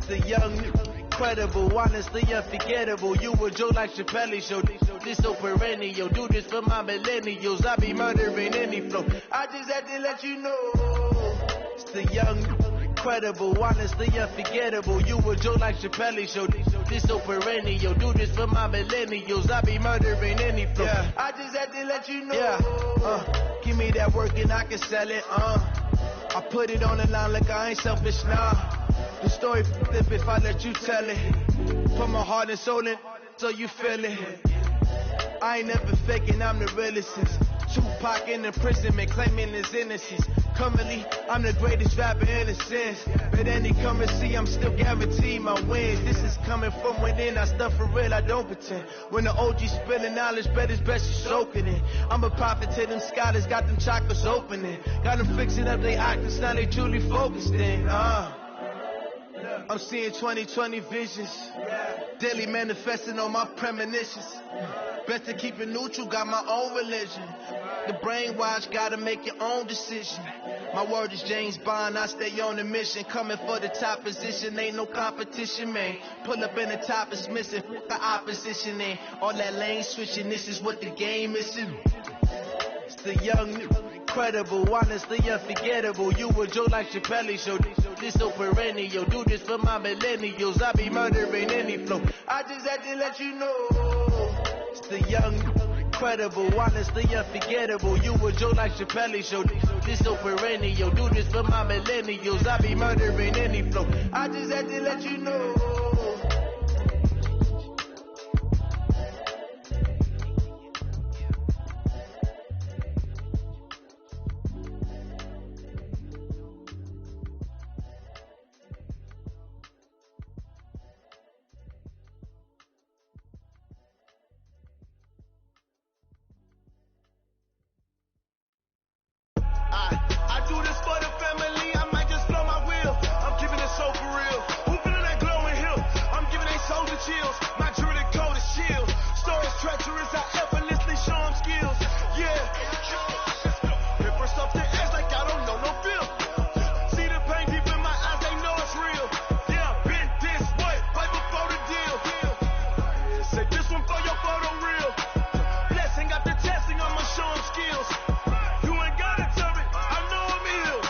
The young, incredible, honestly unforgettable. You a Joe like Chappelle show. This so perennial. Do this for my millennials. I be murdering any flow. I just had to let you know. It's the young, incredible, honestly unforgettable. You a Joe like Chappelle show. This so perennial. Do this for my millennials. I be murdering any flow. Yeah. I just had to let you know. Yeah. Give me that work and I can sell it. I put it on the line like I ain't selfish, nah. The story flip if I let you tell it. Put my heart and soul in so you feel it. I ain't never faking, I'm the realest. Tupac in imprisonment, claiming his innocence. Currently, I'm the greatest rapper in a sense. But any currency, I'm still guaranteed my wins. This is coming from within, I stuff for real, I don't pretend. When the OG spilling knowledge, bet it's best you soak it in. I'm a prophet to them scholars, got them chakras opening. Got them fixing up they actors, now they truly focused in. I'm seeing 2020 visions. Daily manifesting on my premonitions. Best to keep it neutral, got my own religion. The brainwash, gotta make your own decision. My word is James Bond, I stay on the mission. Coming for the top position, ain't no competition, man. Pull up in the top, it's missing, the opposition ain't. All that lane switching, this is what the game is. It's the young, incredible, honestly unforgettable. You a Joe like Chappelle show. This so perennial. Do this for my millennials. I be murdering any flow. I just had to let you know. It's the young, incredible, honestly unforgettable. You a Joe like Chappelle show. This so perennial. Do this for my millennials. I be murdering any flow. I just had to let you know. I do this for the family, I might just blow my wheel. I'm keeping it so for real. Who feeling that glowing hill? I'm giving they soldier chills. My jewelry coat is shield. Stories treacherous, I effortlessly show them skills. Yeah. Hit first off the edge like I don't know no feel. See the pain deep in my eyes, they know it's real. Yeah, been this way, right before the deal. Say this one for your photo reel. Blessing got the testing, I'ma show them skills. You ain't gotta tell me, I know I'm ill.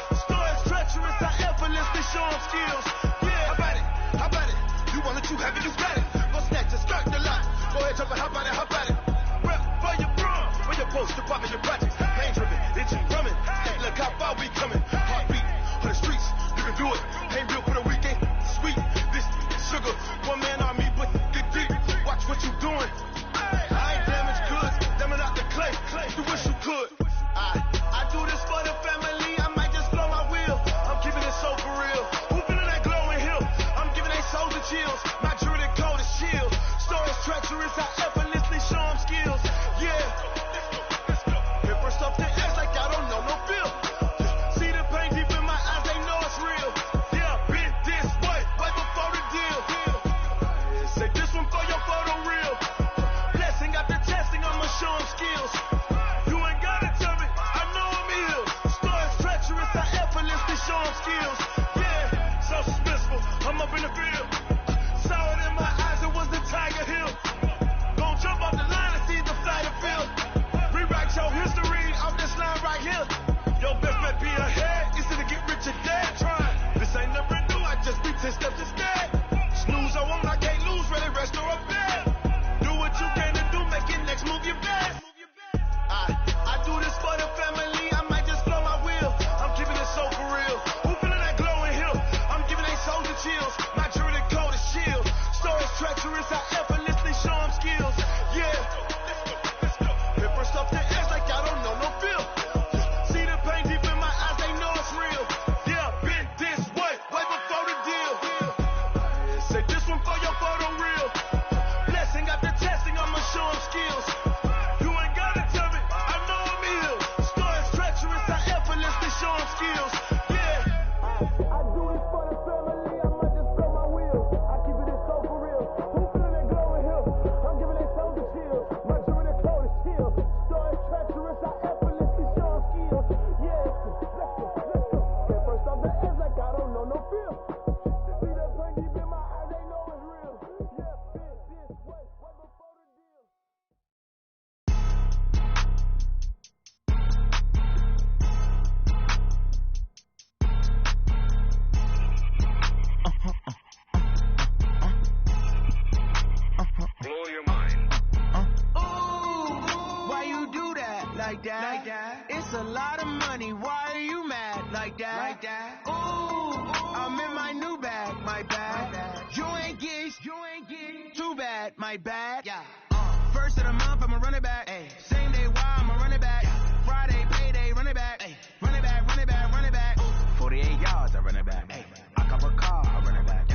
It's a lot of money. Why are you mad like that? Ooh, I'm in my new bag, my bad. You ain't get too bad, my bad. First of the month, I'ma run it back. Same day, why I'ma run it back. Friday, payday, run it back. Run it back, run it back, run it back. 48 yards, I run it back. I cop a car, I run it back.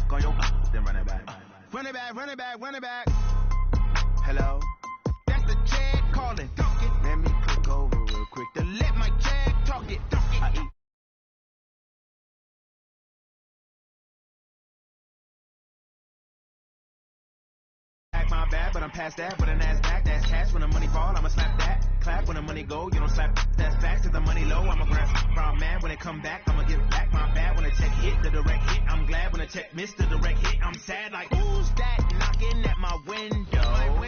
Go your then run it back. Run it back, run it back, run it back. Hello? That's the check calling. Talk it. Let me click over real quick to let my check talk it. Talk it. I eat. My bad, but I'm past that. With an ass back, that's cash. When the money fall, I'ma slap that. Clap when the money go, you don't slap. That's facts. If the money low, I'ma grab. Proud man, when it come back, I'ma give back. My bad when the check hit, the direct hit. I'm glad when the check missed the direct hit. I'm sad like, who's that knocking at my window?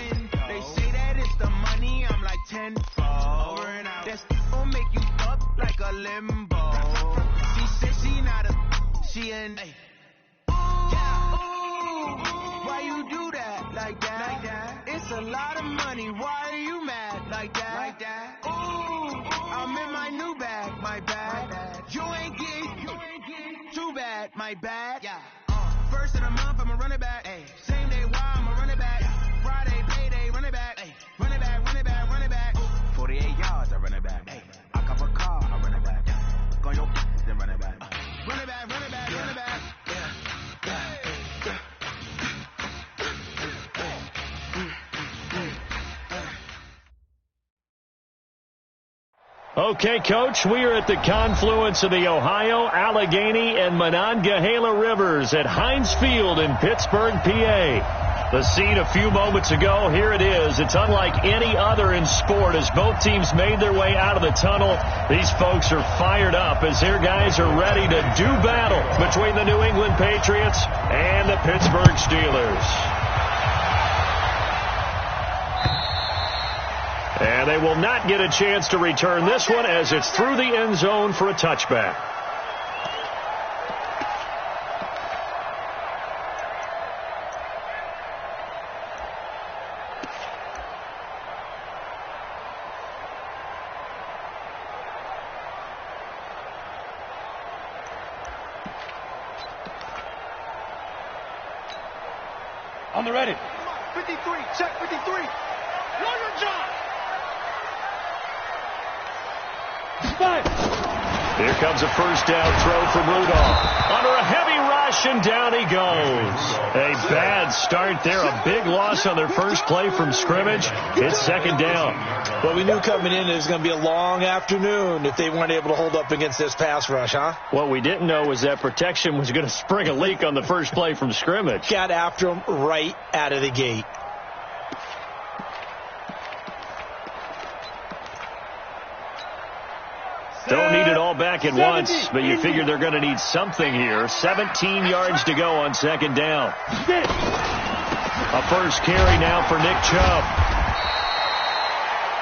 They say that it's the money, I'm like 10-fold. That's gon' make you up like a limbo. She said she not a, she an why you do that like that? It's a lot of money. Why are you mad like that? Ooh, I'm in my new bag, my bad. You ain't get too bad, my bad. First of the month, I'ma run it back. Same day, why I'ma run it back. Friday, payday, run it back. Run it back, run it back, run it back. 48 yards, I run it back. I cop a car, I run it back. Go your then run it back. Run it back, run it back, run it back. Okay, Coach, we are at the confluence of the Ohio, Allegheny, and Monongahela Rivers at Heinz Field in Pittsburgh, PA. The scene a few moments ago, here it is. It's unlike any other in sport as both teams made their way out of the tunnel. These folks are fired up as their guys are ready to do battle between the New England Patriots and the Pittsburgh Steelers. And they will not get a chance to return this one as it's through the end zone for a touchback. On the ready. 53, check 53. Lawyer John. Here comes a first down throw from Rudolph. Under a heavy rush, and down he goes. A bad start there. A big loss on their first play from scrimmage. It's second down. Well, we knew coming in it was going to be a long afternoon if they weren't able to hold up against this pass rush, huh? What we didn't know was that protection was going to spring a leak on the first play from scrimmage. Got after him right out of the gate. Don't need it all back at once, but you figure they're going to need something here. 17 yards to go on second down. A first carry now for Nick Chubb.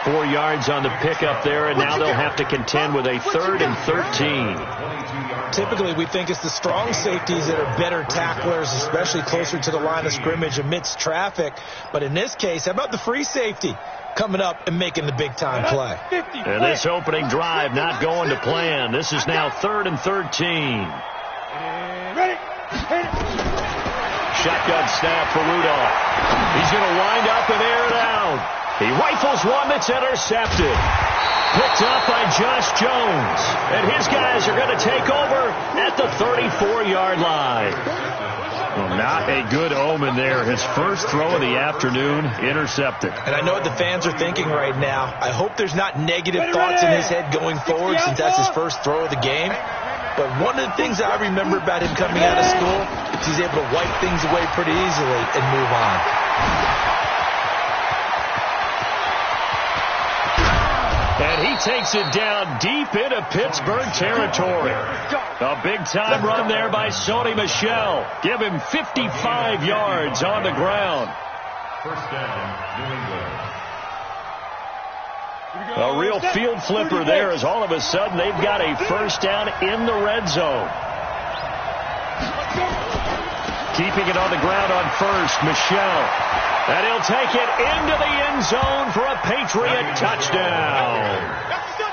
4 yards on the pickup there, and now they'll have to contend with a 3rd and 13. Typically, we think it's the strong safeties that are better tacklers, especially closer to the line of scrimmage amidst traffic. But in this case, how about the free safety coming up and making the big-time play? And this opening drive not going to plan. This is now 3rd and 13. Shotgun snap for Rudolph. He's going to wind up and air it out. He rifles one that's intercepted. Picked up by Josh Jones. And his guys are going to take over at the 34-yard line. Well, not a good omen there. His first throw of the afternoon intercepted. And I know what the fans are thinking right now. I hope there's not negative thoughts in his head going forward since that's his first throw of the game. But one of the things I remember about him coming out of school is he's able to wipe things away pretty easily and move on. And he takes it down deep into Pittsburgh territory. A big-time run there by Sony Michel. Give him 55 yards on the ground. First down, New England. A real field flipper there as all of a sudden they've got a first down in the red zone. Keeping it on the ground on first, Michel. And he'll take it into the end zone for a Patriot touchdown.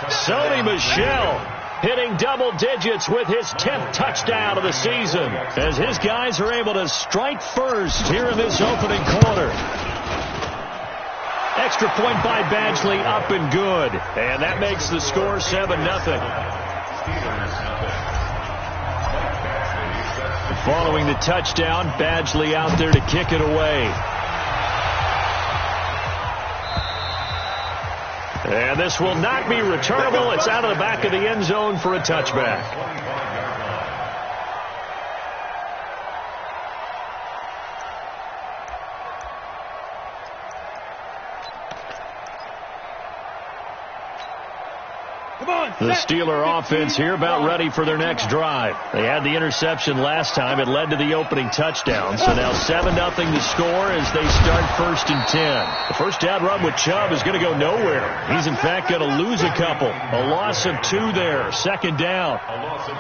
Sonny Michel hitting double digits with his 10th touchdown of the season as his guys are able to strike first here in this opening quarter. Extra point by Badgley, up and good. And that makes the score 7-0. Following the touchdown, Badgley out there to kick it away. And this will not be returnable. It's out of the back of the end zone for a touchback. The Steeler offense here about ready for their next drive. They had the interception last time. It led to the opening touchdown. So now 7-0 to score as they start 1st and 10. The first down run with Chubb is going to go nowhere. He's, in fact, going to lose a couple. A loss of 2 there. 2nd down.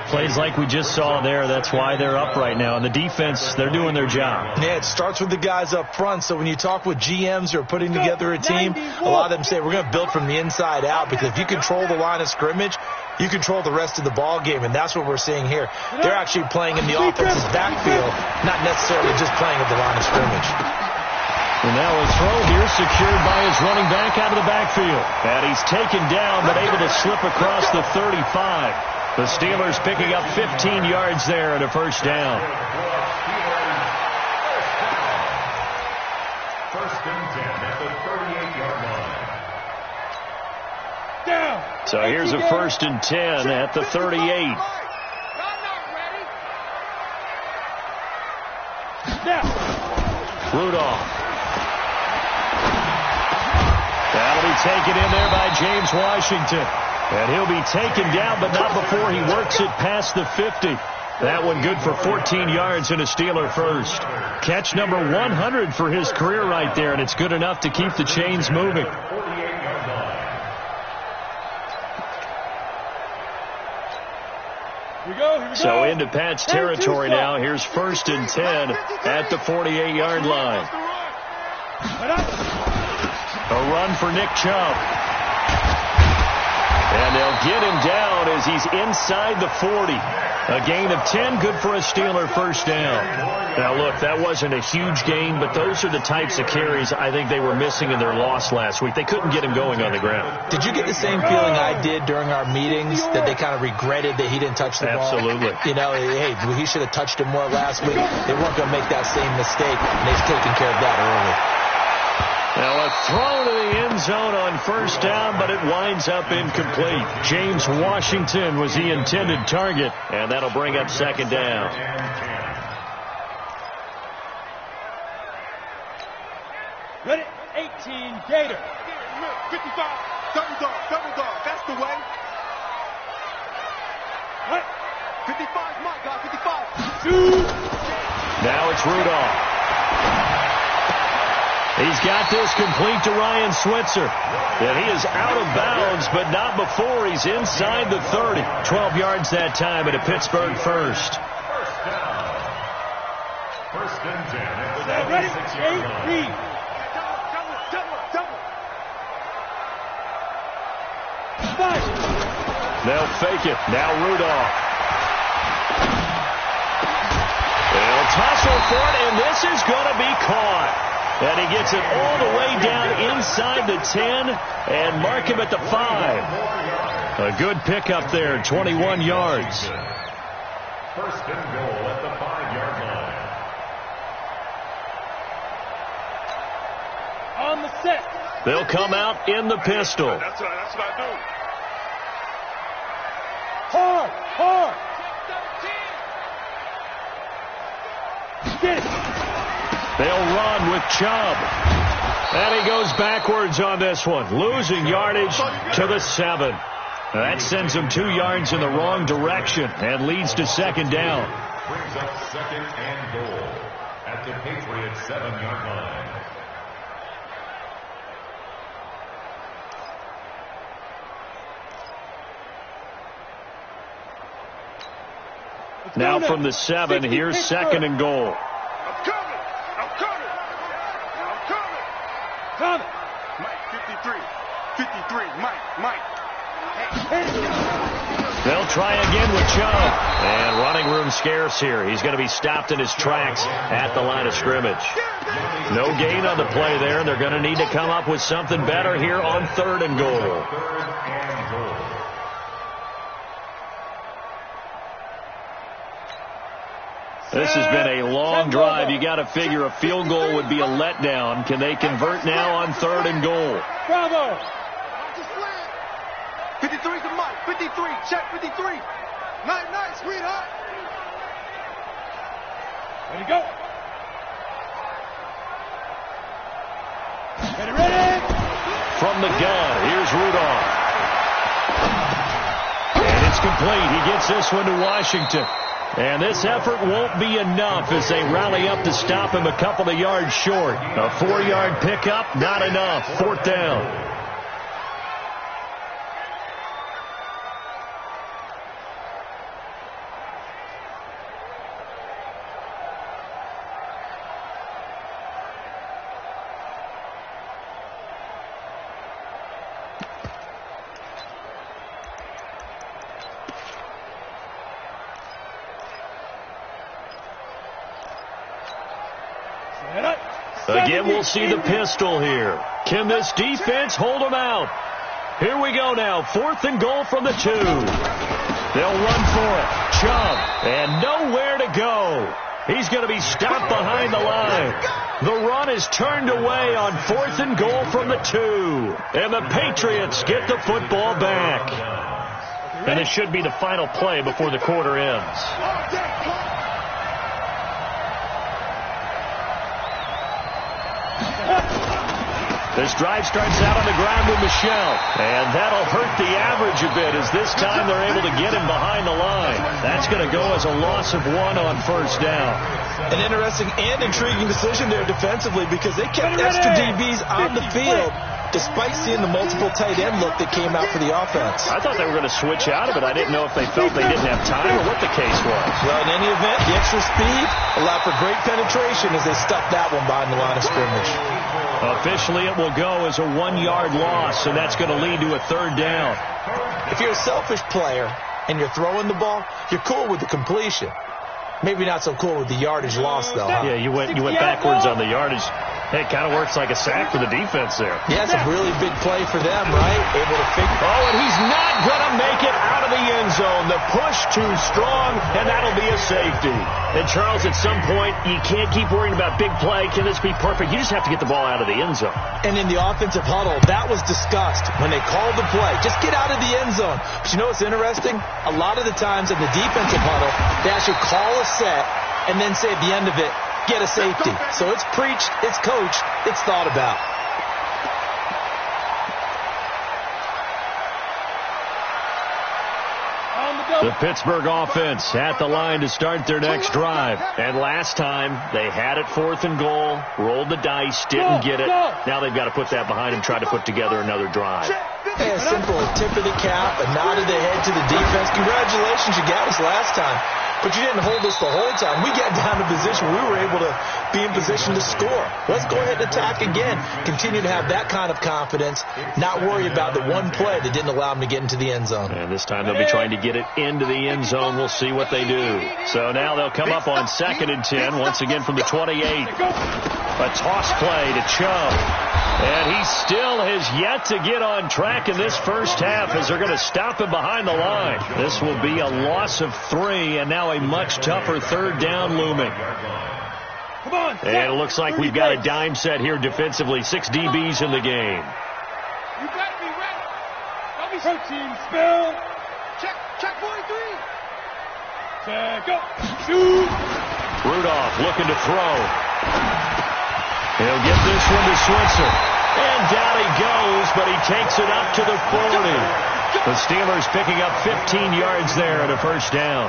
Plays like we just saw there. That's why they're up right now. And the defense, they're doing their job. Yeah, it starts with the guys up front. So when you talk with GMs who are putting together a team, a lot of them say we're going to build from the inside out, because if you control the line of scrimmage, you control the rest of the ball game, and that's what we're seeing here. They're actually playing in the offense's backfield, not necessarily just playing at the line of scrimmage. And now a throw here secured by his running back out of the backfield. And he's taken down but able to slip across the 35. The Steelers picking up 15 yards there and a first down. First and 10 at the 38-yard line. So here's a 1st and 10 at the 38. Rudolph. That'll be taken in there by James Washington. And he'll be taken down, but not before he works it past the 50. That one good for 14 yards and a Steeler first. Catch number 100 for his career right there, and it's good enough to keep the chains moving. So into Pat's territory now. Here's 1st and 10 at the 48-yard line. A run for Nick Chubb. And they'll get him down as he's inside the 40. A gain of 10, good for a Steeler first down. Now, look, that wasn't a huge gain, but those are the types of carries I think they were missing in their loss last week. They couldn't get him going on the ground. Did you get the same feeling I did during our meetings, that they kind of regretted that he didn't touch the ball? Absolutely. You know, hey, he should have touched him more last week. They weren't going to make that same mistake, and they've taken care of that early. Now a throw to the end zone on first down, but it winds up incomplete. James Washington was the intended target, and that'll bring up 2nd down. Ready, 18, Gator. 55, double dog, that's the way. What? 55, my God, 55. Now it's Rudolph. He's got this complete to Ryan Switzer. And he is out of bounds, but not before he's inside the 30. 12 yards that time at a Pittsburgh first. First down. 1st and 10 at the 36-yard line. They'll fake it. Now Rudolph. They'll tussle for it, and this is going to be caught. And he gets it all the way down inside the 10 and mark him at the 5. A good pickup there, 21 yards. 1st and goal at the 5-yard line. On the set. They'll come out in the pistol. That's what I do. Hard. Get it. They'll run with Chubb. And he goes backwards on this one, losing yardage to the 7. That sends him 2 yards in the wrong direction and leads to 2nd down. Brings up 2nd and goal at the Patriots 7-yard line. Now from the 7, here's 2nd and goal. Coming. Mike, 53. 53. Mike. They'll try again with Chubb. And running room scarce here. He's going to be stopped in his tracks at the line of scrimmage. No gain on the play there. They're going to need to come up with something better here on 3rd and goal. This has been a long drive. You got to figure a field goal would be a letdown. Can they convert now on 3rd and goal? Bravo. 53 to Mike. 53. Check 53. Night, sweetheart. Ready, go. Ready. From the gun, here's Rudolph. And it's complete. He gets this one to Washington. And this effort won't be enough as they rally up to stop him a couple of yards short. A 4-yard pickup, not enough. 4th down. Again, we'll see the pistol here. Can this defense hold them out? Here we go now. 4th and goal from the 2. They'll run for it. Chubb, and nowhere to go. He's going to be stopped behind the line. The run is turned away on 4th and goal from the 2. And the Patriots get the football back. And it should be the final play before the quarter ends. This drive starts out on the ground with Michel. And that'll hurt the average a bit as this time they're able to get him behind the line. That's going to go as a loss of 1 on 1st down. An interesting and intriguing decision there defensively because they kept extra DBs on the field despite seeing the multiple tight end look that came out for the offense. I thought they were going to switch out of it. I didn't know if they felt they didn't have time or what the case was. Well, in any event, the extra speed allowed for great penetration as they stuffed that one behind the line of scrimmage. Officially, it will go as a 1-yard loss, and that's going to lead to a 3rd down. If you're a selfish player and you're throwing the ball, you're cool with the completion. Maybe not so cool with the yardage loss, though. Huh? Yeah, you went backwards on the yardage. Hey, it kind of works like a sack for the defense there. Yeah, it's a really big play for them, right? Able to figure. Oh, and he's not going to make it out of the end zone. The push too strong, and that'll be a safety. And, Charles, at some point, you can't keep worrying about big play. Can this be perfect? You just have to get the ball out of the end zone. And in the offensive huddle, that was discussed when they called the play. Just get out of the end zone. But you know what's interesting? A lot of the times in the defensive huddle, they actually call a set and then say at the end of it, get a safety. So it's preached, it's coached, it's thought about. The Pittsburgh offense at the line to start their next drive. And last time, they had it 4th and goal, rolled the dice, didn't get it. Now they've got to put that behind and try to put together another drive. Hey, a simple tip of the cap, a nod of the head to the defense. Congratulations, you got us last time. But you didn't hold us the whole time. We got down to position. We were able to be in position to score. Let's go ahead and attack again. Continue to have that kind of confidence. Not worry about the one play that didn't allow them to get into the end zone. And this time they'll be trying to get it into the end zone. We'll see what they do. So now they'll come up on 2nd and 10. Once again from the 28. A toss play to Chubb. And he still has yet to get on track in this first half as they're going to stop him behind the line. This will be a loss of 3 and now a much tougher 3rd down looming. And it looks like we've got a dime set here defensively. 6 DBs in the game. You better be ready. Protein spill. Check 43. Check up. Shoot. Rudolph looking to throw. He'll get this one to Switzer. And down he goes, but he takes it up to the 40. The Steelers picking up 15 yards there at a 1st down.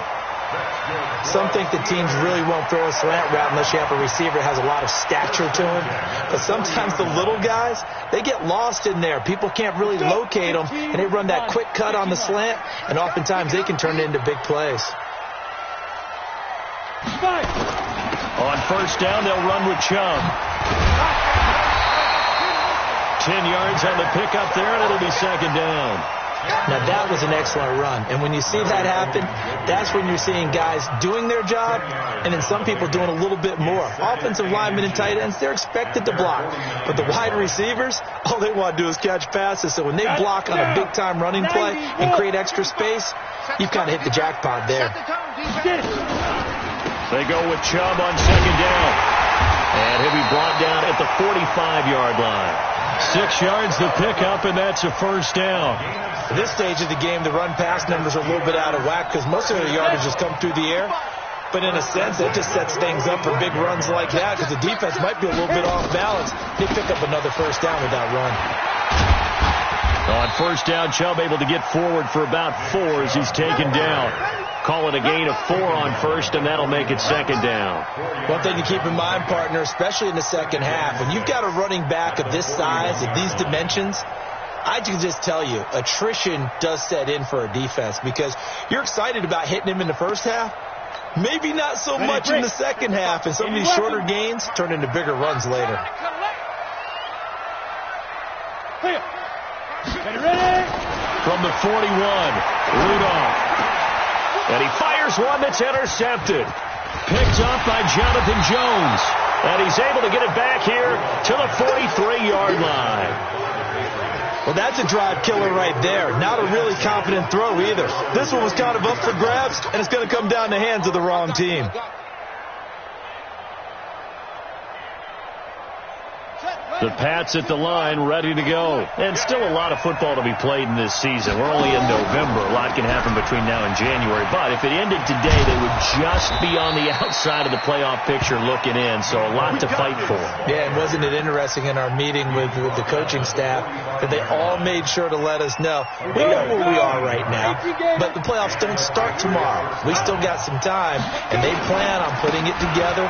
Some think that teams really won't throw a slant route unless you have a receiver that has a lot of stature to him. But sometimes the little guys, they get lost in there. People can't really locate them, and they run that quick cut on the slant, and oftentimes they can turn it into big plays. On 1st down, they'll run with Chubb. 10 yards on the pickup there, and it'll be second down. Now, that was an excellent run. And when you see that happen, that's when you're seeing guys doing their job and then some people doing a little bit more. Offensive linemen and tight ends, they're expected to block. But the wide receivers, all they want to do is catch passes. So when they block on a big-time running play and create extra space, you've kind of hit the jackpot there. They go with Chubb on second down. And he'll be brought down at the 45-yard line. 6 yards the pickup, and that's a first down. At this stage of the game, the run-pass numbers are a little bit out of whack because most of their yardage has come through the air. But in a sense, that just sets things up for big runs like that because the defense might be a little bit off balance. They pick up another first down with that run. On first down, Chubb able to get forward for about 4 as he's taken down. Call it a gain of 4 on first, and that'll make it second down. One thing to keep in mind, partner, especially in the second half, when you've got a running back of this size, of these dimensions, I can just tell you, attrition does set in for a defense because you're excited about hitting him in the first half. Maybe not so much in the second half, and some of these shorter gains turn into bigger runs later. From the 41, Rudolph. And he fires one that's intercepted. Picked up by Jonathan Jones. And he's able to get it back here to the 43-yard line. Well, that's a drive killer right there. Not a really confident throw either. This one was kind of up for grabs, and it's going to come down the hands of the wrong team. The Pats at the line, ready to go. And still a lot of football to be played in this season. We're only in November. A lot can happen between now and January. But if it ended today, they would just be on the outside of the playoff picture looking in. So a lot to fight for. Yeah, and wasn't it interesting in our meeting with the coaching staff that they all made sure to let us know, we know where we are right now, but the playoffs don't start tomorrow. We still got some time, and they plan on putting it together,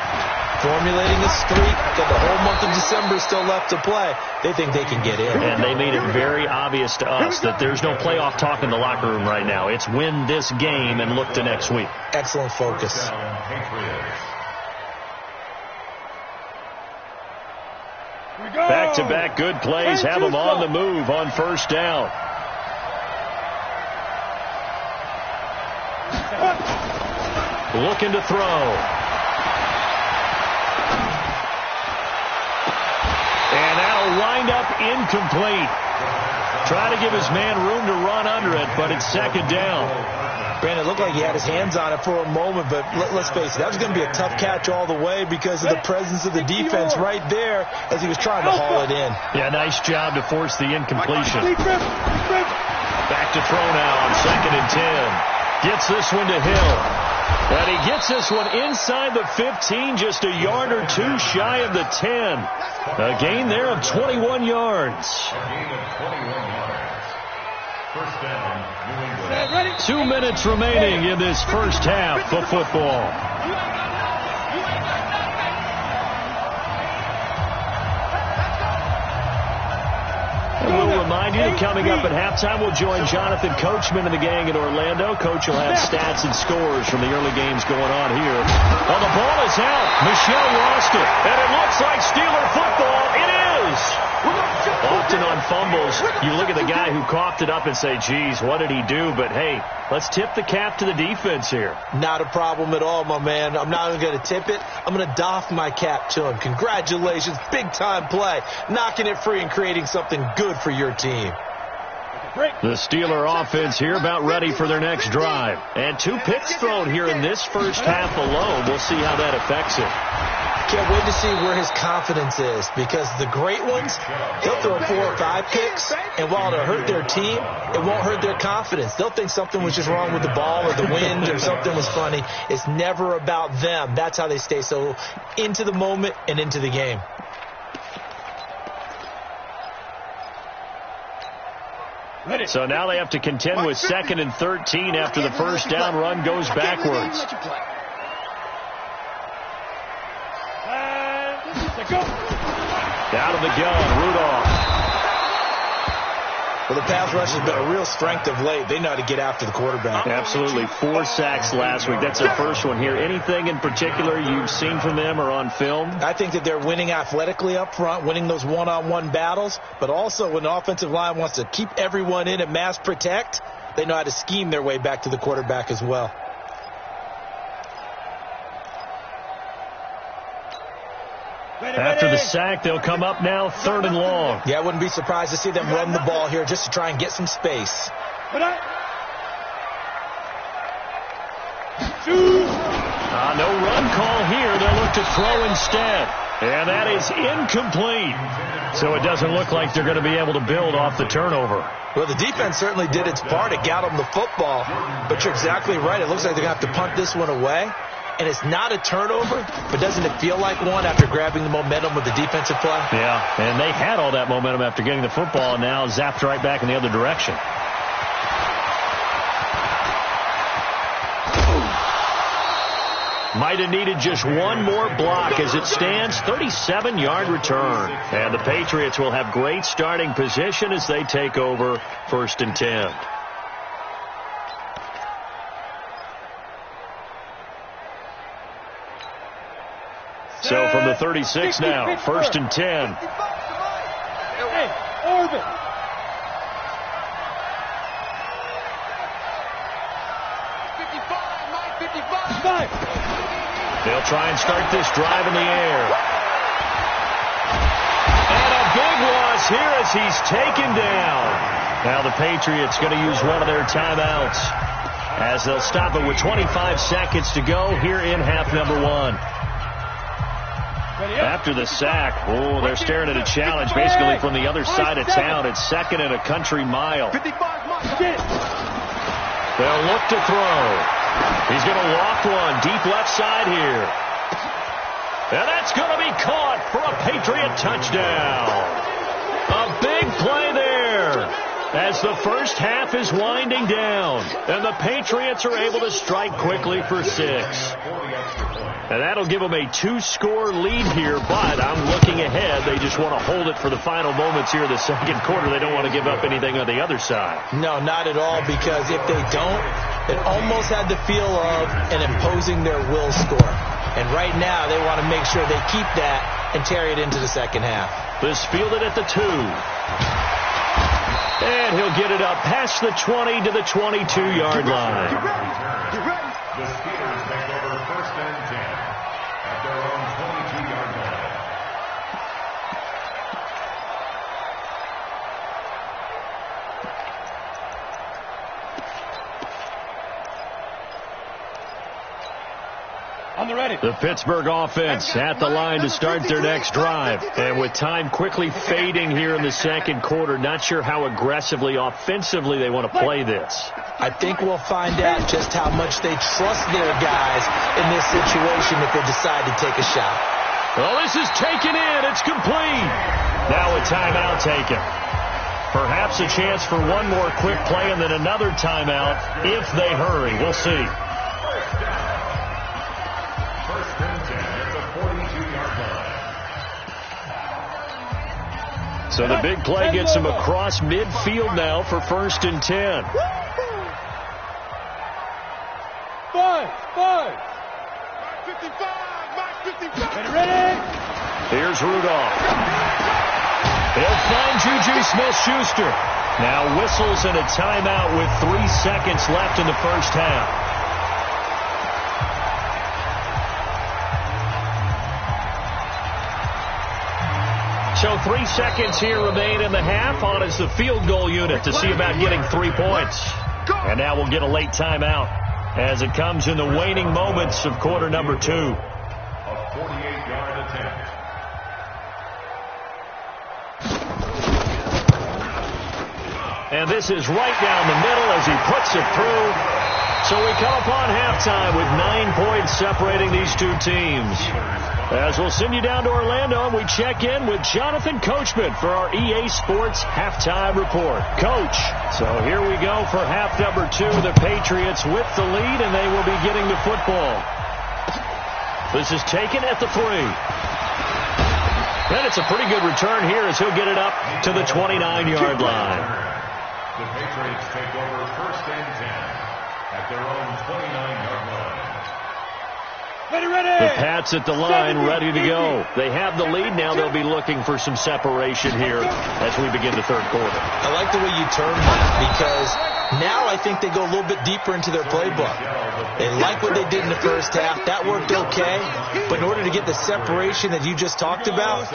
formulating a streak, that the whole month of December is still left to play. They think they can get in. And they made it very obvious to us that there's no playoff talk in the locker room right now. It's win this game and look to next week. Excellent focus. Back-to-back good plays have them on the move on first down. Looking to throw. And that'll wind up incomplete. Trying to give his man room to run under it, but it's second down. Brandon, it looked like he had his hands on it for a moment, but let's face it, that was going to be a tough catch all the way because of the presence of the defense right there as he was trying to haul it in. Yeah, nice job to force the incompletion. Back to throw now on 2nd and 10. Gets this one to Hill. And he gets this one inside the 15, just a yard or two shy of the 10. A gain there of 21 yards. 2 minutes remaining in this first half of football. And we'll remind you that coming up at halftime, we'll join Jonathan Coachman and the gang in Orlando. Coach will have stats and scores from the early games going on here. Well, the ball is out. Michelle lost it. And it looks like Steeler football. It is. Often on fumbles, you look at the guy who coughed it up and say, geez, what did he do? But, hey, let's tip the cap to the defense here. Not a problem at all, my man. I'm not even going to tip it. I'm going to doff my cap to him. Congratulations. Big-time play. Knocking it free and creating something good for your team. The Steeler offense here about ready for their next drive. And 2 picks thrown here in this first half alone. We'll see how that affects it. Can't wait to see where his confidence is because the great ones, they'll throw 4 or 5 picks, and while it'll hurt their team, it won't hurt their confidence. They'll think something was just wrong with the ball or the wind or something was funny. It's never about them. That's how they stay so into the moment and into the game. So now they have to contend with 2nd and 13 after the first down run goes backwards. Out of the gun, Rudolph. Well, the pass rush has been a real strength of late. They know how to get after the quarterback. Absolutely. 4 sacks last week. That's their first one here. Anything in particular you've seen from them or on film? I think that they're winning athletically up front, winning those one-on-one battles, but also when the offensive line wants to keep everyone in and mass protect, they know how to scheme their way back to the quarterback as well. After the sack, they'll come up now 3rd and long. Yeah, I wouldn't be surprised to see them run the ball here just to try and get some space. No run call here. They'll look to throw instead. And that is incomplete. So it doesn't look like they're going to be able to build off the turnover. Well, the defense certainly did its part. It got them the football. But you're exactly right. It looks like they're going to have to punt this one away. And it's not a turnover, but doesn't it feel like one after grabbing the momentum with the defensive play? Yeah, and they had all that momentum after getting the football, and now zapped right back in the other direction. Might have needed just one more block. As it stands, 37-yard return. And the Patriots will have great starting position as they take over 1st and 10. So from the 36 now, 1st and 10. Hey, orbit. They'll try and start this drive in the air. And a big loss here as he's taken down. Now the Patriots going to use one of their timeouts as they'll stop it with 25 seconds to go here in half number 1. After the sack, they're staring at a challenge basically from the other side of town. It's 2nd and a country mile. They'll look to throw. He's going to loft one deep left side here. And that's going to be caught for a Patriot touchdown. A big play there as the first half is winding down. And the Patriots are able to strike quickly for 6. And that'll give them a 2-score lead here, but I'm looking ahead. They just want to hold it for the final moments here in the 2nd quarter. They don't want to give up anything on the other side. No, not at all, because if they don't, it almost had the feel of an imposing their will score. And right now, they want to make sure they keep that and carry it into the 2nd half. This fielded at the 2. And he'll get it up past the 20 to the 22-yard line. The Steelers take over 1st and 10 at their own 22-yard line. On the ready. The Pittsburgh offense at the line to start their next drive. And with time quickly fading here in the 2nd quarter, not sure how aggressively, offensively they want to play this. I think we'll find out just how much they trust their guys in this situation if they decide to take a shot. Well, this is taken in. It's complete. Now a timeout taken. Perhaps a chance for one more quick play and then another timeout if they hurry. We'll see. First and 10 at the 42-yard line. So the big play gets them across midfield now for 1st and 10. 5. 55. Ready. Here's Rudolph. They'll find Juju Smith-Schuster. Now whistles and a timeout with 3 seconds left in the first half. So 3 seconds here remain in the half on as the field goal unit to see about getting 3 points. And now we'll get a late timeout as it comes in the waning moments of quarter number 2. A 48-yard attempt. And this is right down the middle as he puts it through. So we come upon halftime with 9 points separating these two teams. As we'll send you down to Orlando, and we check in with Jonathan Coachman for our EA Sports Halftime Report. Coach, so here we go for half number 2. The Patriots with the lead, and they will be getting the football. This is taken at the 3. And it's a pretty good return here as he'll get it up to the 29-yard line. The Patriots take over 1st and 10 at their own 29-yard line. The Pats at the line, ready to go. They have the lead now. They'll be looking for some separation here as we begin the third quarter. I like the way you term that, because now I think they go a little bit deeper into their playbook. They like what they did in the first half. That worked okay. But in order to get the separation that you just talked about,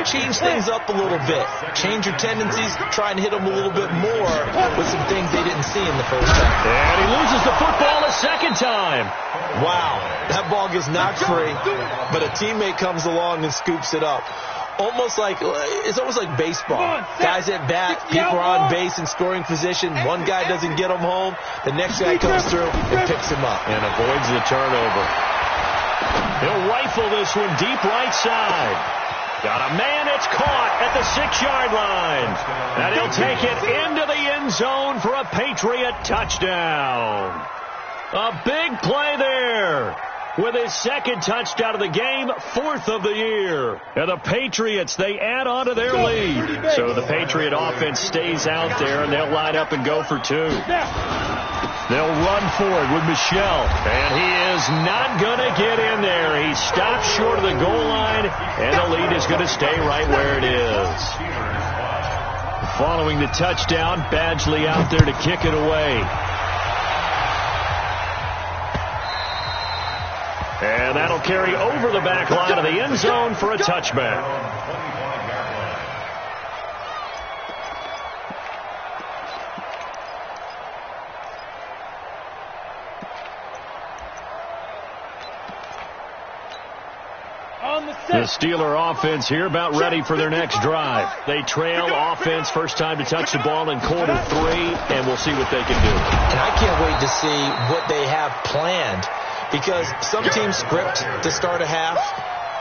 change things up a little bit. Change your tendencies, try and hit them a little bit more with some things they didn't see in the first half. And he loses the football a second time. Wow, that ball gets knocked free, but a teammate comes along and scoops it up. It's almost like baseball. Guys at bat, people are on base in scoring position. One guy doesn't get him home. The next guy comes through and picks him up. And avoids the turnover. He'll rifle this one deep right side. Got a man, it's caught at the 6-yard line. And he'll take it into the end zone for a Patriot touchdown. A big play there. With his second touchdown of the game, 4th of the year. And the Patriots, they add on to their lead. So the Patriot offense stays out there, and they'll line up and go for 2. They'll run for it with Michel. And he is not going to get in there. He stops short of the goal line, and the lead is going to stay right where it is. Following the touchdown, Badgley out there to kick it away. And that'll carry over the back line of the end zone for a touchback. The Steeler offense here about ready for their next drive. They trail offense, first time to touch the ball in quarter 3, and we'll see what they can do. And I can't wait to see what they have planned. Because some teams script to start a half.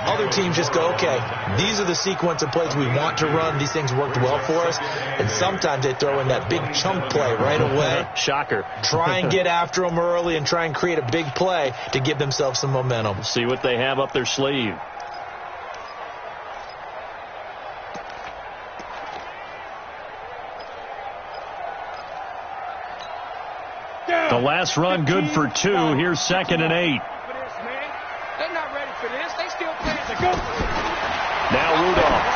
Other teams just go, okay, these are the sequence of plays we want to run. These things worked well for us. And sometimes they throw in that big chunk play right away. Shocker. Try and get after them early and try and create a big play to give themselves some momentum. See what they have up their sleeve. The last run good for 2. Here's 2nd and 8. They're not ready for this. They still playing to go. Now Rudolph.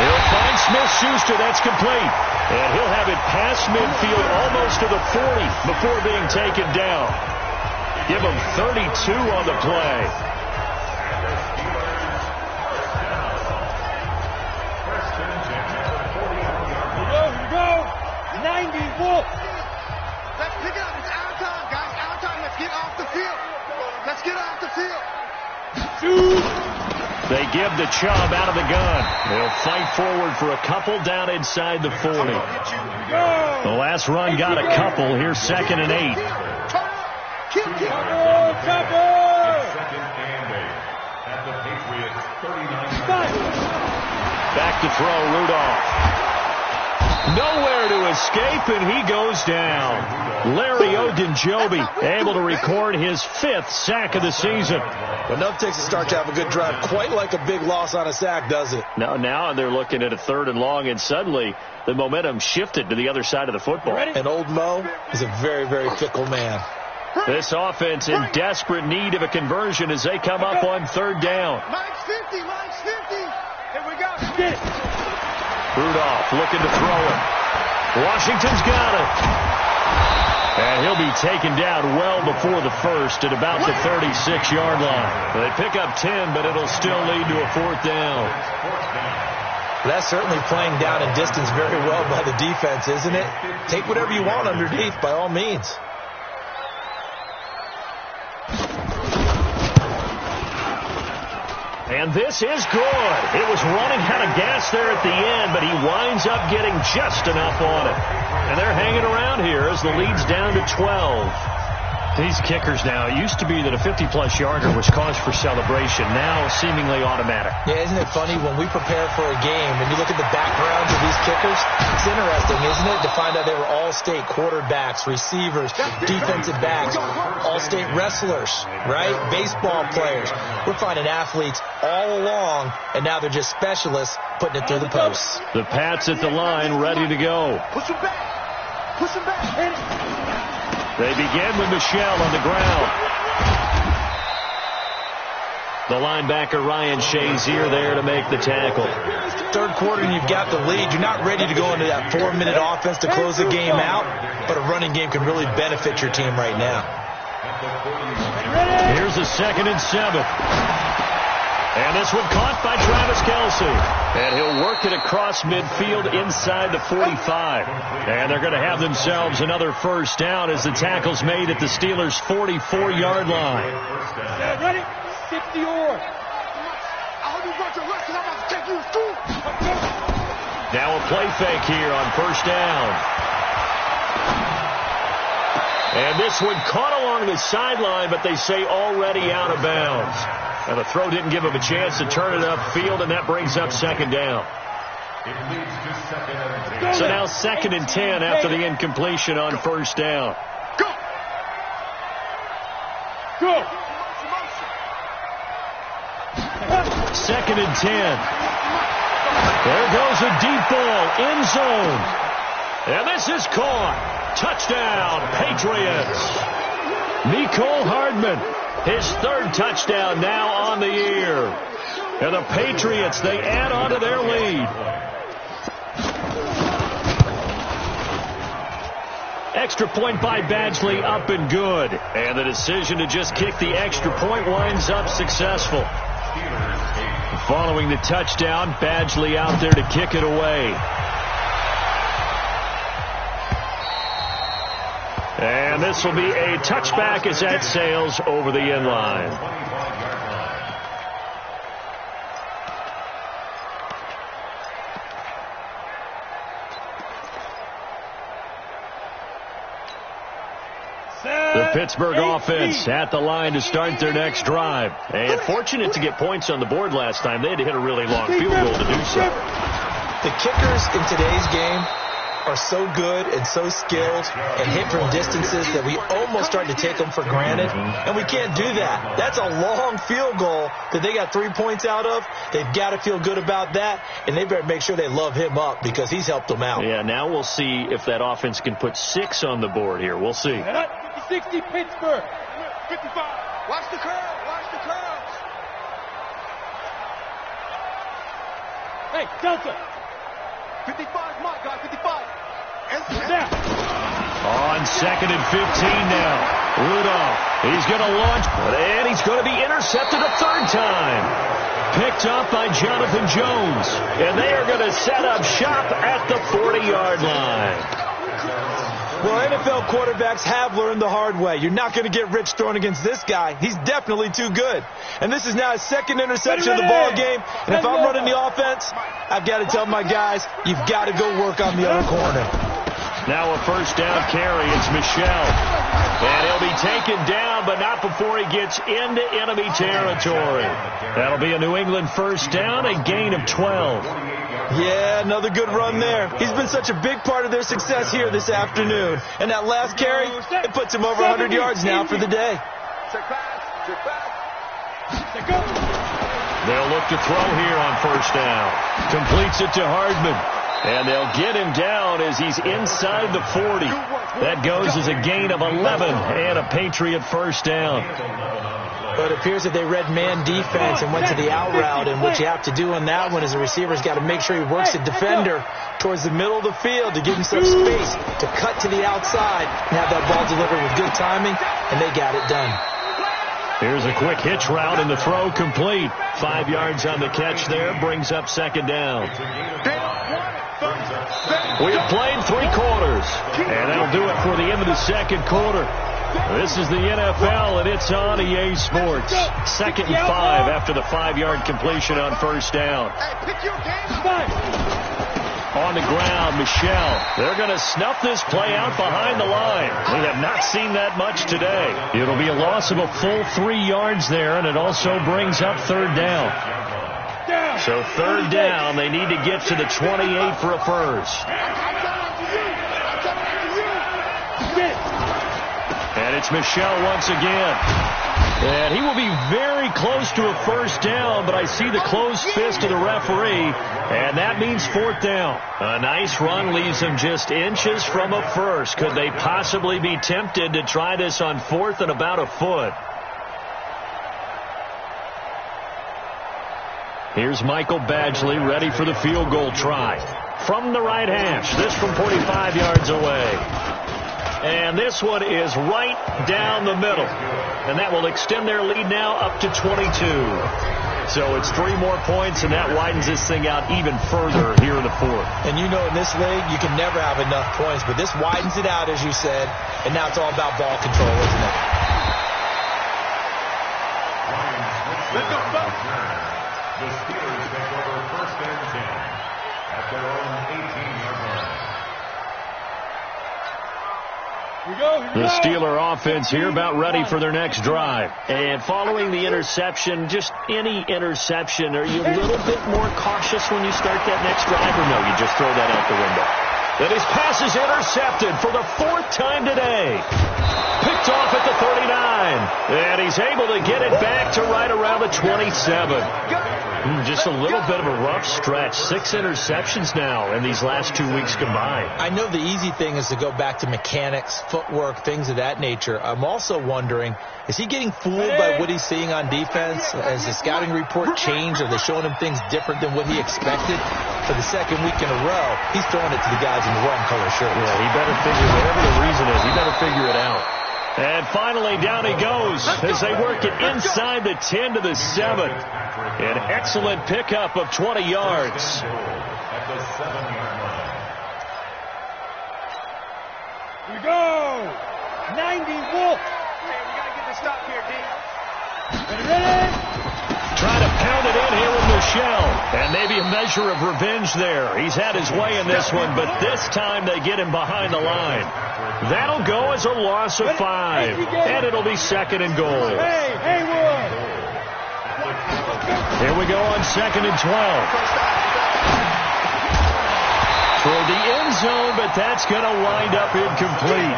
He'll find Smith-Schuster. That's complete. And he'll have it past midfield almost to the 40 before being taken down. Give him 32 on the play. Let's pick it up. It's our time, guys. Our time. Let's get off the field. Let's get off the field. They give the Chubb out of the gun. They'll fight forward for a couple down inside the 40. The last run got a couple. Here's 2nd and 8. Keep it. Back to throw, Rudolph. Nowhere to escape, and he goes down. Larry Ogunjobi able to record his 5th sack of the season. Enough takes a start to have a good drive. Quite like a big loss on a sack, does it? Now they're looking at a 3rd and long, and suddenly the momentum shifted to the other side of the football. And old Mo is a very, very fickle man. This offense in desperate need of a conversion as they come up on 3rd down. Mike's 50. Here we go. Get it. Rudolph looking to throw it. Washington's got it. And he'll be taken down well before the 1st at about the 36-yard line. They pick up 10, but it'll still lead to a 4th down. That's certainly playing down in distance very well by the defense, isn't it? Take whatever you want underneath, by all means. And this is good. It was running out of gas there at the end, but he winds up getting just enough on it. And they're hanging around here as the lead's down to 12. These kickers now, it used to be that a 50-plus yarder was cause for celebration. Now, seemingly automatic. Yeah, isn't it funny when we prepare for a game and you look at the backgrounds of these kickers? It's interesting, isn't it, to find out they were all-state quarterbacks, receivers, defensive backs, all-state wrestlers, right? Baseball players. We're finding athletes all along, and now they're just specialists putting it through the posts. The Pats at the line, ready to go. Push him back. Push him back. Hit it. They begin with Michelle on the ground. The linebacker, Ryan Shazier, there to make the tackle. Third quarter and you've got the lead. You're not ready to go into that 4-minute offense to close the game out, but a running game can really benefit your team right now. Here's a 2nd and 7. And this one caught by Travis Kelce. And he'll work it across midfield inside the 45. And they're going to have themselves another first down as the tackle's made at the Steelers' 44-yard line. Ready? 60 or. Now a play fake here on first down. And this one caught along the sideline, but they say already out of bounds. And the throw didn't give him a chance to turn it upfield, and that brings up 2nd down. So now 2nd and 10 after the incompletion on first down. Go! Go! 2nd and 10. There goes a deep ball, end zone. And this is caught. Touchdown, Patriots. Mecole Hardman, his 3rd touchdown now on the year. And the Patriots, they add on to their lead. Extra point by Badgley, up and good. And the decision to just kick the extra point winds up successful. Following the touchdown, Badgley out there to kick it away. And this will be a touchback as that sails over the end line. The Pittsburgh offense at the line to start their next drive. And fortunate to get points on the board last time. They had to hit a really long field goal to do so. The kickers in today's game are so good and so skilled and hit from distances that we almost start to take them for granted, and we can't do that. That's a long field goal that they got 3 points out of. They've got to feel good about that, and they better make sure they love him up because he's helped them out. Yeah, now we'll see if that offense can put 6 on the board here. We'll see. 60 Pittsburgh. 55. Watch the curve. Watch the curves. Hey, Delta. 55, mark, guy, 55. On 2nd and 15 now. Rudolph, he's going to launch, and he's going to be intercepted a 3rd time. Picked up by Jonathan Jones. And they are going to set up shop at the 40-yard line. Well, NFL quarterbacks have learned the hard way. You're not going to get rich throwing against this guy. He's definitely too good. And this is now his 2nd interception of the ball game. And if I'm running the offense, I've got to tell my guys, you've got to go work on the other corner. Now a first down carry. It's Michelle. And he'll be taken down, but not before he gets into enemy territory. That'll be a New England first down, a gain of 12. Yeah, another good run there. He's been such a big part of their success here this afternoon. And that last carry, it puts him over 100 yards now for the day. They'll look to throw here on first down. Completes it to Hardman. And they'll get him down as he's inside the 40. That goes as a gain of 11 and a Patriot first down. But it appears that they read man defense and went to the out route. And what you have to do on that one is the receiver's got to make sure he works the defender towards the middle of the field to give him some space to cut to the outside and have that ball delivered with good timing, and they got it done. Here's a quick hitch route, and the throw complete. 5 yards on the catch there, brings up 2nd down. We have played 3 quarters, and that'll do it for the end of the 2nd quarter. This is the NFL, and it's on EA Sports. 2nd and 5 after the 5-yard completion on first down. On the ground, Michel. They're going to snuff this play out behind the line. We have not seen that much today. It'll be a loss of a full 3 yards there, and it also brings up third down. So third down, they need to get to the 28 for a first. And it's Michel once again. And he will be very close to a first down, but I see the closed fist of the referee, and that means fourth down. A nice run leaves him just inches from a first. Could they possibly be tempted to try this on fourth and about a foot? Here's Michael Badgley ready for the field goal try. From the right hash, this from 45 yards away. And this one is right down the middle. And that will extend their lead now up to 22. So it's 3 more points, and that widens this thing out even further here in the fourth. And you know, in this league, you can never have enough points, but this widens it out, as you said, and now it's all about ball control, isn't it? Let's go. The Steelers take over first and 10 at their own 18-yard line. The Steeler offense here about ready for their next drive. And following the interception, just any interception, are you a little bit more cautious when you start that next drive, or no, you just throw that out the window? And his pass is intercepted for the 4th time today. Picked off at the 39. And he's able to get it back to right around the 27. Just a little bit of a rough stretch. 6 interceptions now in these last 2 weeks combined. I know the easy thing is to go back to mechanics, footwork, things of that nature. I'm also wondering, is he getting fooled by what he's seeing on defense? Has the scouting report changed? Are they showing him things different than what he expected? For the second week in a row, he's throwing it to the guys in the wrong color shirts. Yeah, he better figure, whatever the reason is, he better figure it out. And finally, down he goes as they work it inside the 10 to the 7. An excellent pickup of 20 yards. At the 7-yard line. Here we go. 90 Wolf. Man, we got to get this stop here, D. Ready? Trying to pound it in here with Michel. And maybe a measure of revenge there. He's had his way in this one, but this time they get him behind the line. That'll go as a loss of 5. And it'll be 2nd and goal. Hey, Haywood. Here we go on 2nd and 12. For the end zone, but that's going to wind up incomplete.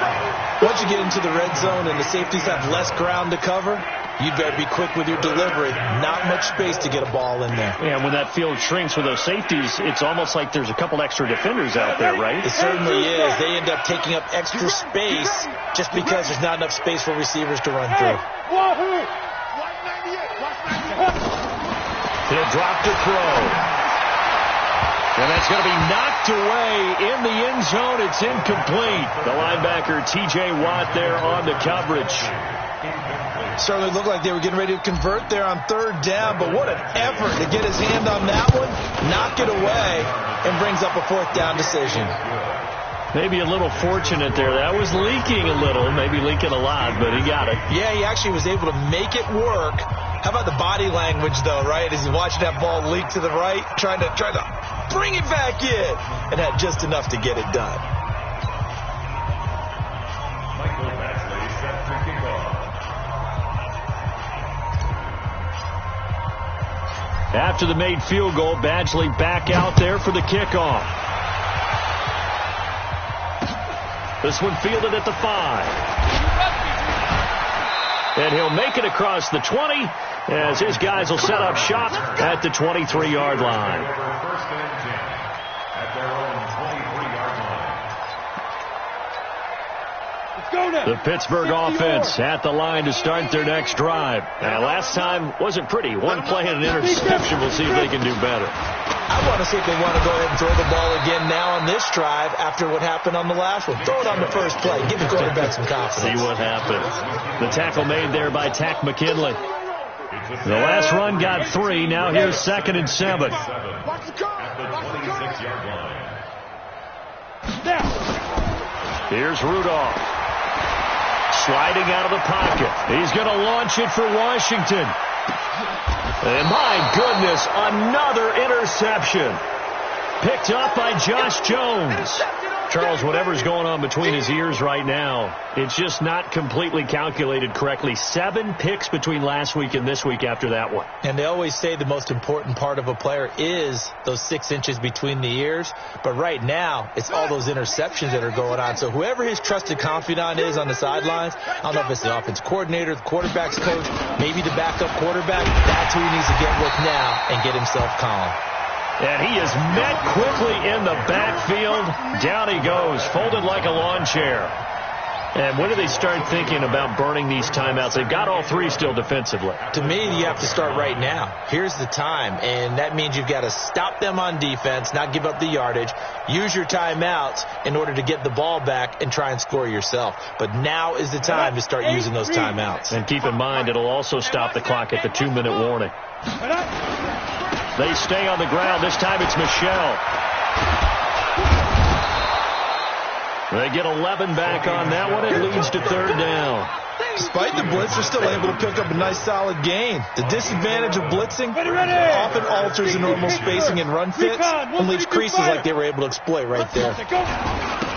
Once you get into the red zone and the safeties have less ground to cover, you'd better be quick with your delivery. Not much space to get a ball in there. Yeah, when that field shrinks with those safeties, it's almost like there's a couple extra defenders out there, right? It certainly is. They end up taking up extra space just because there's not enough space for receivers to run through. He'll drop to throw. And that's going to be knocked away in the end zone. It's incomplete. The linebacker, T.J. Watt, there on the coverage. Certainly looked like they were getting ready to convert there on 3rd down, but what an effort to get his hand on that one, knock it away, and brings up a 4th down decision. Maybe a little fortunate there. That was leaking a little, maybe leaking a lot, but he got it. Yeah, he actually was able to make it work. How about the body language, though, right? As he's watching that ball leak to the right, trying to bring it back in, and had just enough to get it done. Michael Badgley set to kick off. After the made field goal, Badgley back out there for the kickoff. This one fielded at the 5. And he'll make it across the 20 as his guys will set up shop at the 23-yard line. First and 10 at their own 23-yard line. The Pittsburgh offense at the line to start their next drive. Last time wasn't pretty. One play and an interception. We'll see if they can do better. I want to see if they want to go ahead and throw the ball again now on this drive after what happened on the last one. Throw it on the first play. Give the quarterback some confidence. See what happens. The tackle made there by Tack McKinley. The last run got 3. Now here's 2nd and 7. At the 26-yard line. Here's Rudolph. Sliding out of the pocket. He's going to launch it for Washington. And my goodness, another interception. Picked up by Josh Jones. Charles, whatever's going on between his ears right now, it's just not completely calculated correctly. 7 picks between last week and this week after that one. And they always say the most important part of a player is those 6 inches between the ears. But right now, it's all those interceptions that are going on. So whoever his trusted confidant is on the sidelines, I don't know if it's the offense coordinator, the quarterback's coach, maybe the backup quarterback, that's who he needs to get with now and get himself calm. And he is met quickly in the backfield. Down he goes, folded like a lawn chair. And when do they start thinking about burning these timeouts? They've got all 3 still defensively. To me, you have to start right now. Here's the time, and that means you've got to stop them on defense, not give up the yardage, use your timeouts in order to get the ball back and try and score yourself. But now is the time to start using those timeouts. And keep in mind, it'll also stop the clock at the 2-minute warning. They stay on the ground. This time it's Michelle. They get 11 back on that one. It leads to 3rd down. Despite the blitz, they're still able to pick up a nice solid gain. The disadvantage of blitzing often alters the normal spacing and run fits and leaves creases like they were able to exploit right there.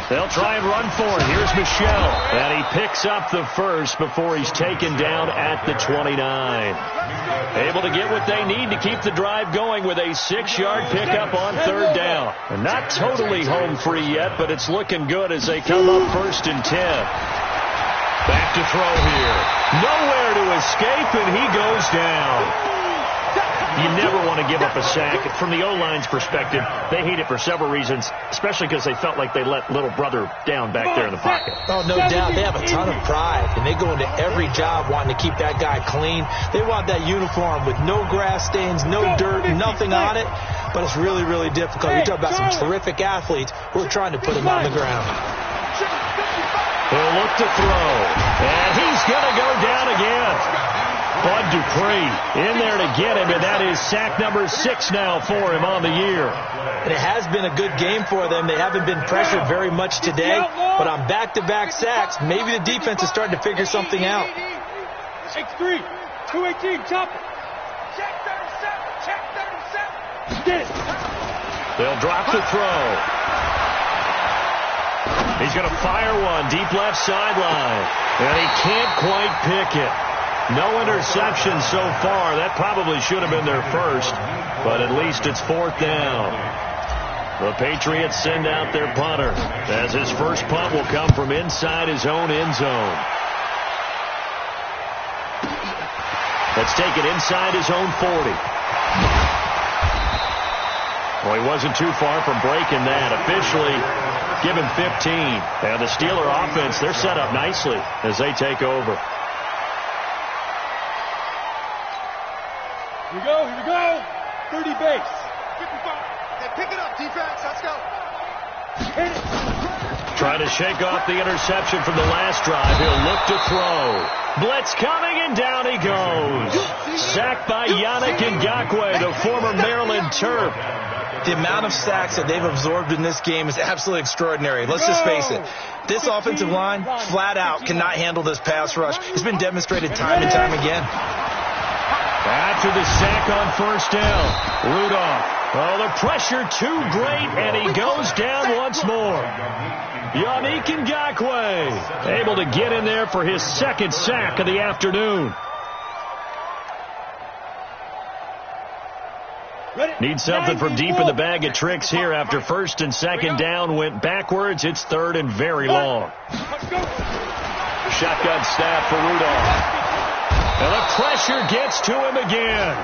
They'll try and run for it. Here's Michelle. And he picks up the first before he's taken down at the 29. Able to get what they need to keep the drive going with a 6-yard pickup on 3rd down. And not totally home free yet, but it's looking good as they come up 1st and 10. Back to throw here. Nowhere to escape, and he goes down. You never want to give up a sack. From the O-line's perspective, they hate it for several reasons, especially because they felt like they let little brother down back there in the pocket. Oh, no doubt. They have a ton of pride, and they go into every job wanting to keep that guy clean. They want that uniform with no grass stains, no dirt, nothing on it, but it's really, really difficult. You're talking about some terrific athletes who are trying to put him on the ground. He'll look to throw, and he's going to go down again. Bud Dupree in there to get him, and that is sack number 6 now for him on the year. And it has been a good game for them. They haven't been pressured very much today, but on back-to-back sacks, maybe the defense is starting to figure something out. X3, 218, chop it. Check 37, check 37. Get it. They'll drop the throw. He's going to fire one deep left sideline, and he can't quite pick it. No interception so far. That probably should have been their first, but at least it's 4th down. The Patriots send out their punter, as his first punt will come from inside his own end zone. Let's take it inside his own 40. Well, he wasn't too far from breaking that. Officially given 15. And the Steeler offense, they're set up nicely as they take over. Here we go. 30 base. 55. Hey, pick it up, defense. Let's go. Hit it. Trying to shake off the interception from the last drive. He'll look to throw. Blitz coming, and down he goes. Sacked by Yannick Ngakoue, the former Maryland Terp. The amount of sacks that they've absorbed in this game is absolutely extraordinary. Let's just face it. This offensive line, flat out, cannot handle this pass rush. It's been demonstrated time and time again. After the sack on 1st down, Rudolph. Oh, the pressure too great, and he goes down once more. Yannick Ngakoue able to get in there for his 2nd sack of the afternoon. Need something from deep in the bag of tricks here after 1st and 2nd down went backwards. It's 3rd and very long. Shotgun snap for Rudolph. And the pressure gets to him again.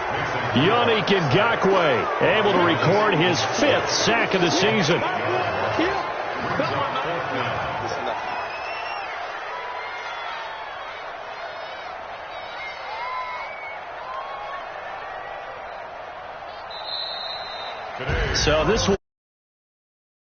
Yannick Ngakoue able to record his 5th sack of the season. So this